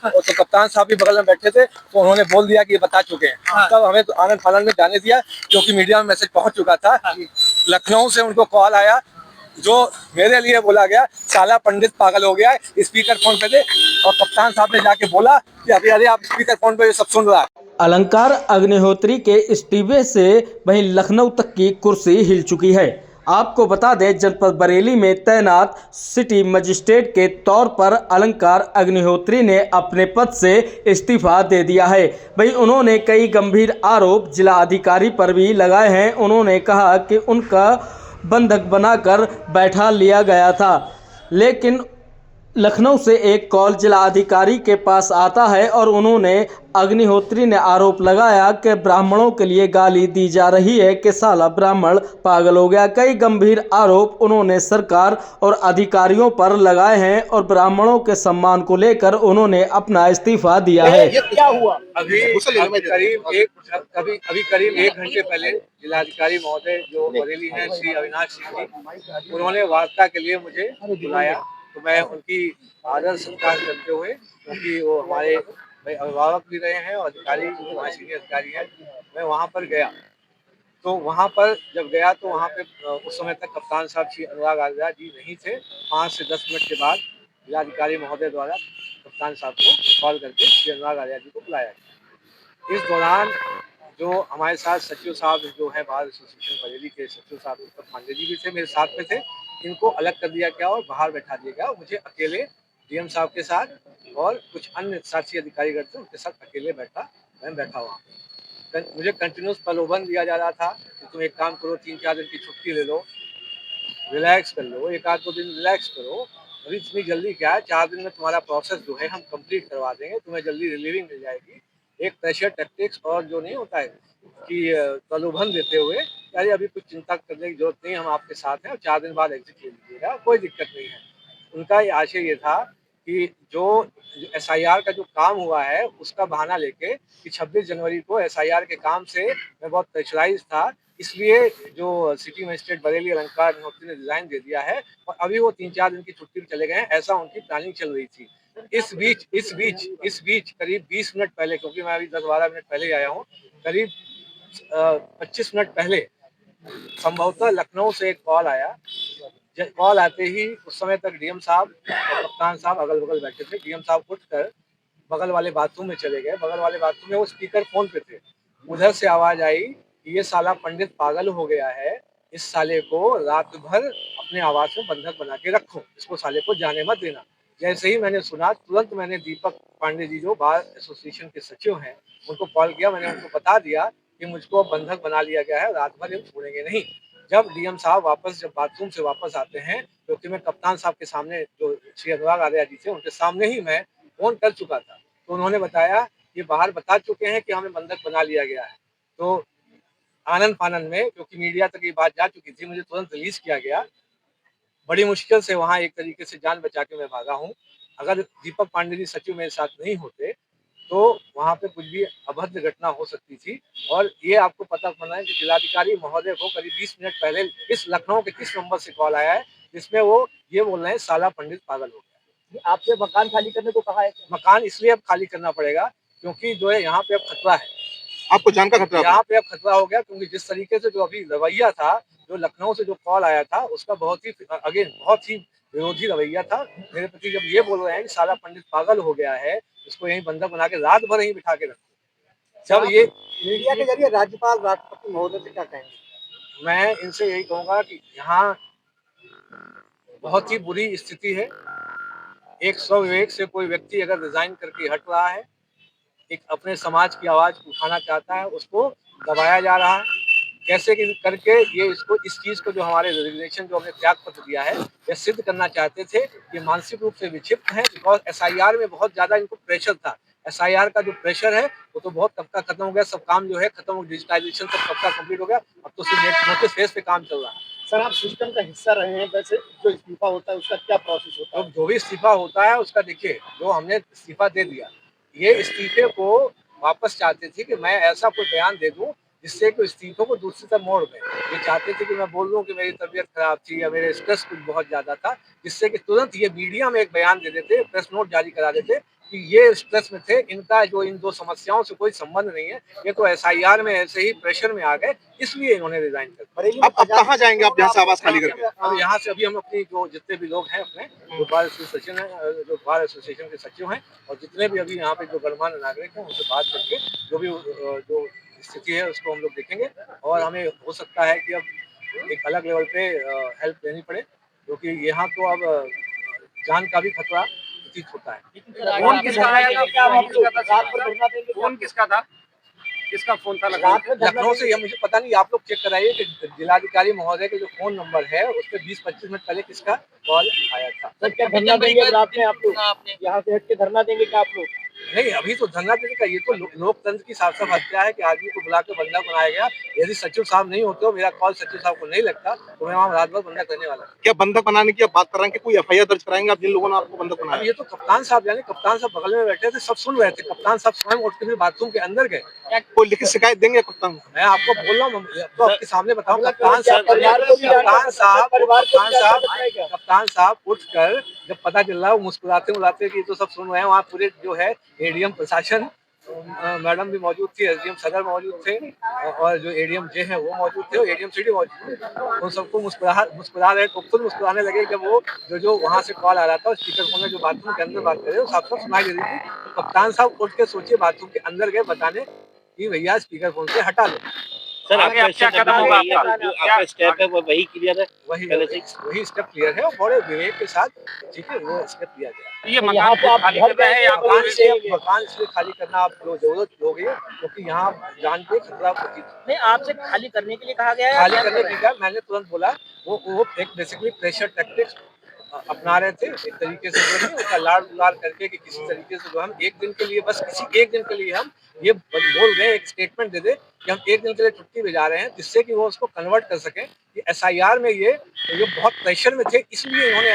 और तो कप्तान साहब भी बगल में बैठे थे, तो उन्होंने बोल दिया कि ये बता चुके हैं। तब हमें तो आनंद फानंद में जाने दिया, क्योंकि मीडिया में मैसेज पहुंच चुका था। लखनऊ से उनको कॉल आया, जो मेरे लिए बोला गया, साला पंडित पागल हो गया है, स्पीकर फोन पे थे, और कप्तान साहब ने जाके बोला कि अभी अरे आप स्पीकर फोन पे ये सब सुन रहा है। अलंकार अग्निहोत्री के इस्तीफे से वहीं लखनऊ तक की कुर्सी हिल चुकी है। आपको बता दें, जनपद बरेली में तैनात सिटी मजिस्ट्रेट के तौर पर अलंकार अग्निहोत्री ने अपने पद से इस्तीफा दे दिया है। वहीं उन्होंने कई गंभीर आरोप जिला अधिकारी पर भी लगाए हैं। उन्होंने कहा कि उनका बंधक बनाकर बैठा लिया गया था, लेकिन लखनऊ से एक कॉल जिला अधिकारी के पास आता है और उन्होंने अग्निहोत्री ने आरोप लगाया कि ब्राह्मणों के लिए गाली दी जा रही है कि साला ब्राह्मण पागल हो गया। कई गंभीर आरोप उन्होंने सरकार और अधिकारियों पर लगाए हैं और ब्राह्मणों के सम्मान को लेकर उन्होंने अपना इस्तीफा दिया है। ये क्या हुआ? अभी करीब 1 घंटे पहले जिलाधिकारी महोदय जो बरेली हैं, श्री अविनाश सिंह जी, उन्होंने वार्ता के लिए मुझे बुलाया। तो मैं उनकी आदर सत्कार करते हुए, क्योंकि वो हमारे अभिभावक भी रहे हैं और अधिकारी, हमारे सीनियर अधिकारी हैं, मैं वहाँ पर गया। तो वहाँ पर जब गया तो वहाँ पे उस समय तक कप्तान साहब श्री अनुराग आर्या जी नहीं थे। 5 से 10 मिनट के बाद जिलाधिकारी महोदय द्वारा कप्तान साहब को कॉल करके श्री अनुराग आर्या जी को बुलाया गया। इस दौरान जो हमारे साथ सचिव साहब जो है बार एसोसिएशन बरेली के सचिव साहब दीपक पांडे जी भी थे, मेरे साथ में थे। इनको अलग कर दिया गया और बाहर बैठा दिया गया। मुझे अकेले डीएम साहब के साथ और कुछ अन्य साथी अधिकारीगण थे, उनके साथ अकेले मैं बैठा हुआ। मुझे कंटिन्यूस प्रलोभन दिया जा रहा था कि तुम एक काम करो, 3-4 दिन की छुट्टी ले लो, रिलैक्स कर लो, 1-2 दिन रिलैक्स करो। अभी इतनी जल्दी क्या है, 4 दिन में तुम्हारा प्रोसेस जो है हम कंप्लीट करवा देंगे, तुम्हें जल्दी रिलीविंग मिल जाएगी। एक प्रेशर टैक्टिक्स और जो नहीं होता है कि प्रलोभन देते हुए, अरे अभी कुछ चिंता करने की जरूरत नहीं, हम आपके साथ हैं और 4 दिन बाद एग्जिट ले लीजिएगा, कोई दिक्कत नहीं है। उनका ये आशय ये था कि जो एसआईआर का जो काम हुआ है उसका बहाना लेके कि 26 जनवरी को एसआईआर के काम से मैं बहुत प्रेशराइज था, इसलिए जो सिटी मजिस्ट्रेट बरेली अलंकार अग्निहोत्री ने रिजाइन दे दिया है और अभी वो 3-4 दिन की छुट्टी पे चले गए हैं, ऐसा उनकी प्लानिंग चल रही थी। इस बीच करीब 20 मिनट पहले, क्योंकि मैं अभी 10-12 मिनट पहले आया हूँ, करीब 25 मिनट पहले संभवतः लखनऊ से एक कॉल आया। कॉल आते ही उस समय तक डीएम साहब और कप्तान साहब अगल बगल बैठे थे। डीएम साहब उठकर बगल वाले बाथरूम में चले गए। बगल वाले बाथरूम में वो स्पीकर फोन पे थे। उधर से आवाज आई कि ये साला पंडित पागल हो गया है, इस साले को रात भर अपने आवास में बंधक बना के रखो, इसको साले को जाने मत देना। जैसे ही मैंने सुना, तुरंत मैंने दीपक पांडे जी जो बार एसोसिएशन के सचिव हैं, उनको कॉल किया। मैंने उनको बता दिया कि मुझको बंधक बना लिया गया है, रात भर ये छोड़ेंगे नहीं। जब डीएम साहब जब बाथरूम से वापस आते हैं, क्योंकि मैं कप्तान साहब के सामने, जो श्री अनुराग आर्या जी थे, उनके सामने ही मैं फोन कर चुका था, तो उन्होंने बताया ये बाहर बता चुके हैं कि हमें बंधक बना लिया गया है। तो आनंद फानंद में, क्योंकि मीडिया तक ये बात जा चुकी थी, मुझे तुरंत रिलीज किया गया। बड़ी मुश्किल से वहां एक तरीके से जान बचा के मैं भागा हूँ। अगर दीपक पांडे जी सचिव मेरे साथ नहीं होते तो वहां पे कुछ भी अभद्र घटना हो सकती थी। और ये आपको पता पड़ना है कि जिलाधिकारी महोदय को करीब 20 मिनट पहले इस लखनऊ के किस नंबर से कॉल आया है, जिसमें वो ये बोल रहे हैं साला पंडित पागल हो गया। आपसे मकान खाली करने को कहा है? मकान इसलिए अब खाली करना पड़ेगा क्योंकि जो है यहाँ पे अब खतरा है। आपको जान का खतरा? यहाँ पे अब खतरा हो गया, क्योंकि जिस तरीके से जो अभी रवैया था, जो लखनऊ से जो कॉल आया था, उसका बहुत ही विरोधी रवैया था मेरे प्रति। जब ये बोल रहे हैं कि साला पंडित पागल हो गया है, इसको यहीं बंधक बना के रात भर यहीं बिठा के रखो। जब ये मीडिया के जरिए राज्यपाल राष्ट्रपति महोदय से क्या कहेंगे? मैं इनसे यही कहूंगा कि यहाँ बहुत ही बुरी स्थिति है। एक स्वविवेक से कोई व्यक्ति अगर रिजाइन करके हट रहा है, एक अपने समाज की आवाज उठाना चाहता है, उसको दबाया जा रहा है। कैसे करके ये इस चीज को, जो हमारे रेजिग्नेशन, जो हमने त्याग पत्र दिया है, ये सिद्ध करना चाहते थे कि मानसिक रूप से विक्षिप्त है। बिकॉज एसआईआर में बहुत ज्यादा इनको प्रेशर था। एसआईआर का जो प्रेशर है वो तो बहुत कब का खत्म हो गया, सब काम जो है खत्म हो, डिजिटाइजेशन सब कब का कंप्लीट हो गया। अब तो सिर्फ नोटिस फेस पे काम चल रहा है। सर, आप सिस्टम का हिस्सा रहे हैं, वैसे जो इस्तीफा होता है उसका क्या प्रोसेस होता है? जो भी इस्तीफा होता है उसका, देखिए, जो हमने इस्तीफा दे दिया, ये इस्तीफे को वापस चाहते थे कि मैं ऐसा कोई बयान दे दूं जिससे कि इस्तीफों को दूसरी तरफ मोड़ में ये चाहते थे कि मैं बोल दूं कि मेरी तबीयत खराब थी या मेरे स्ट्रेस कुछ बहुत ज्यादा था, जिससे कि तुरंत ये मीडिया में एक बयान दे देते, प्रेस नोट जारी करा देते कि ये स्ट्रेस में थे, इनका जो इन दो समस्याओं से कोई संबंध नहीं है, ये तो एसआईआर में ऐसे ही प्रेशर में आ गए, इसलिए इन्होंने रिजाइन कर दिया। अब कहाँ जाएंगे आप यहाँ से आवाज खाली करके? अब यहाँ से अभी हम अपनी जो जितने भी लोग हैं अपने जो बार एसोसिएशन है, जो बार एसोसिएशन के सचिव हैं और जितने भी अभी यहाँ पे जो गणमान्य नागरिक हैं उनसे बात करके जो भी जो स्थिति है उसको हम लोग देखेंगे और हमें हो सकता है कि अब एक अलग लेवल पे हेल्प लेनी पड़े, क्योंकि यहाँ तो अब जान का भी खतरा प्रतीत होता है। फोन किसका था? फोन किसका था? किसका फोन था? लखनऊ से, ये मुझे पता नहीं, आप लोग चेक कराइए कि जिलाधिकारी महोदय के जो फोन नंबर है उस पर 20-25 मिनट पहले किसका कॉल आया था। सर क्या धरना देंगे रात में आप लोग? यहाँ से हट के धरना देंगे क्या आप लोग? नहीं, अभी तो धरना देने का ये तो लोकतंत्र की साफ साफ हत्या है कि आदमी को बुला के बंधक बनाया गया। यदि सचिव साहब नहीं होते, मेरा कॉल सचिव साहब को नहीं लगता तो मैं वहाँ रात भर बंधक रहने वाला। क्या बंधक बनाने की आप बात कर रहे हैं कि कोई एफआईआर दर्ज कराएंगे आप जिन लोगों ने आपको बंधक बनाया? अब ये तो कप्तान साहब जाने, कप्तान साहब बगल में बैठे थे, सब सुन रहे थे। कप्तान साहब स्वयं उठ के फिर बाथरूम के अंदर गए। क्या कोई लिखित शिकायत देंगे कप्तान? मैं आपको बोल रहा हूँ, तो आपके सामने बताऊँ। कप्तान साहब उठकर जब पता चल रहा है, वो मुस्कुराते कि तो सब सुन रहे हैं। वहाँ पूरे जो है एडीएम प्रशासन, मैडम भी मौजूद थी, एसडीएम सदर मौजूद थे और जो एडीएम जे है वो मौजूद थे और एडीएम सिटी मौजूद थे। उन सबको मुस्कुरा रहे तो खुद मुस्कुराने लगे जब वो जो वहाँ से कॉल आ रहा था स्पीकर फोन में, जो बाथरूम के अंदर बात कर रहे हो, साफ साफ सुनाई दे रही थी। तो कप्तान साहब उठ के सोचिए बाथरूम के अंदर गए बताने कि भैया स्पीकर फोन से हटा लो। सर आगे अब क्या कदम होगा आपका? क्या स्टेप है वो वही क्लियर है? वही स्टेप क्लियर है और बड़े विवेक के साथ, ठीक है, वो स्टेप लिया गया। ये मकान को खाली कर रहे हैं या मकान इसलिए खाली करना आप जो जरूरत होगी क्योंकि यहाँ जान के खतरा प्रतीत है। नहीं, आपसे खाली करने के लिए कहा गया है। खाली करने की क्या, मैंने तुरंत बोला। वो एक बेसिकली प्रेशर टैक्टिक्स अपना रहे थे एक तरीके से, जो है उसका लाड़ गुलार करके कि किसी तरीके से जो हम एक दिन के लिए, बस किसी एक दिन के लिए हम ये बोल रहे हैं, एक स्टेटमेंट दे दे कि हम एक दिन के लिए छुट्टी पे जा रहे हैं, जिससे कि वो उसको कन्वर्ट कर सकें कि एसआईआर में ये बहुत प्रेशर में थे, इसलिए इन्होंने